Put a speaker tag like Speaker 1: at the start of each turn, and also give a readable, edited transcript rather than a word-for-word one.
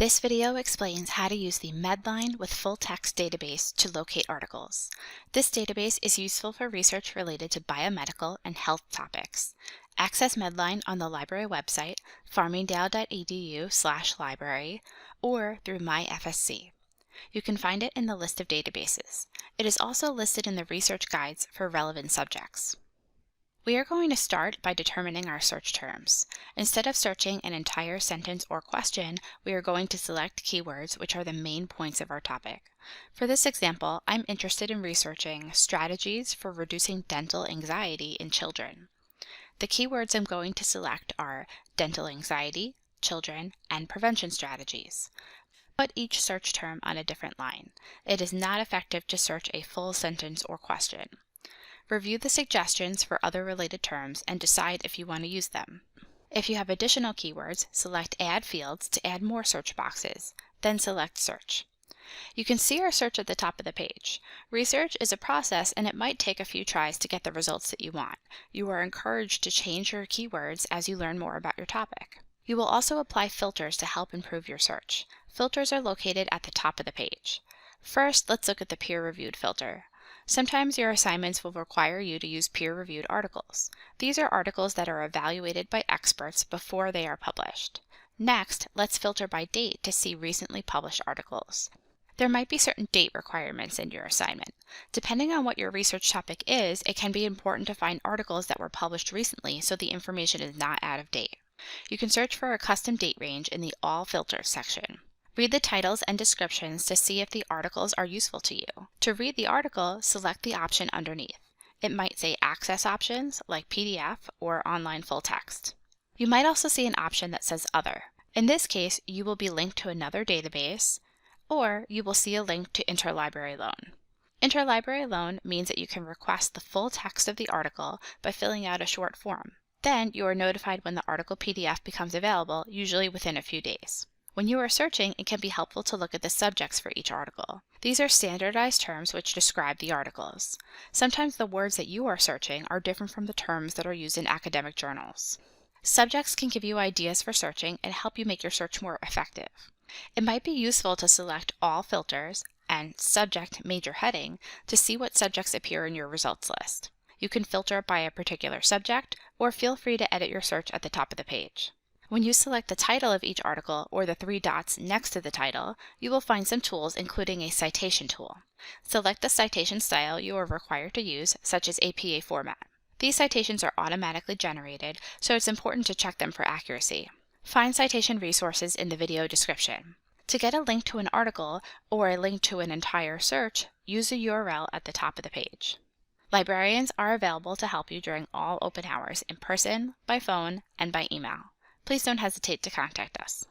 Speaker 1: This video explains how to use the Medline with full text database to locate articles. This database is useful for research related to biomedical and health topics. Access Medline on the library website, farmingdale.edu/library, or through MyFSC. You can find it in the list of databases. It is also listed in the research guides for relevant subjects. We are going to start by determining our search terms. Instead of searching an entire sentence or question, we are going to select keywords which are the main points of our topic. For this example, I'm interested in researching strategies for reducing dental anxiety in children. The keywords I'm going to select are dental anxiety, children, and prevention strategies. Put each search term on a different line. It is not effective to search a full sentence or question. Review the suggestions for other related terms and decide if you want to use them. If you have additional keywords, select Add Fields to add more search boxes, then select Search. You can see our search at the top of the page. Research is a process and it might take a few tries to get the results that you want. You are encouraged to change your keywords as you learn more about your topic. You will also apply filters to help improve your search. Filters are located at the top of the page. First, let's look at the peer-reviewed filter. Sometimes your assignments will require you to use peer-reviewed articles. These are articles that are evaluated by experts before they are published. Next, let's filter by date to see recently published articles. There might be certain date requirements in your assignment. Depending on what your research topic is, it can be important to find articles that were published recently so the information is not out of date. You can search for a custom date range in the All Filters section. Read the titles and descriptions to see if the articles are useful to you. To read the article, select the option underneath. It might say Access Options, like PDF or Online Full Text. You might also see an option that says Other. In this case, you will be linked to another database, or you will see a link to Interlibrary Loan. Interlibrary Loan means that you can request the full text of the article by filling out a short form. Then you are notified when the article PDF becomes available, usually within a few days. When you are searching, it can be helpful to look at the subjects for each article. These are standardized terms which describe the articles. Sometimes the words that you are searching are different from the terms that are used in academic journals. Subjects can give you ideas for searching and help you make your search more effective. It might be useful to select All Filters and Subject Major Heading to see what subjects appear in your results list. You can filter by a particular subject, or feel free to edit your search at the top of the page. When you select the title of each article or the three dots next to the title, you will find some tools including a citation tool. Select the citation style you are required to use, such as APA format. These citations are automatically generated, so it's important to check them for accuracy. Find citation resources in the video description. To get a link to an article or a link to an entire search, use the URL at the top of the page. Librarians are available to help you during all open hours in person, by phone, and by email. Please don't hesitate to contact us.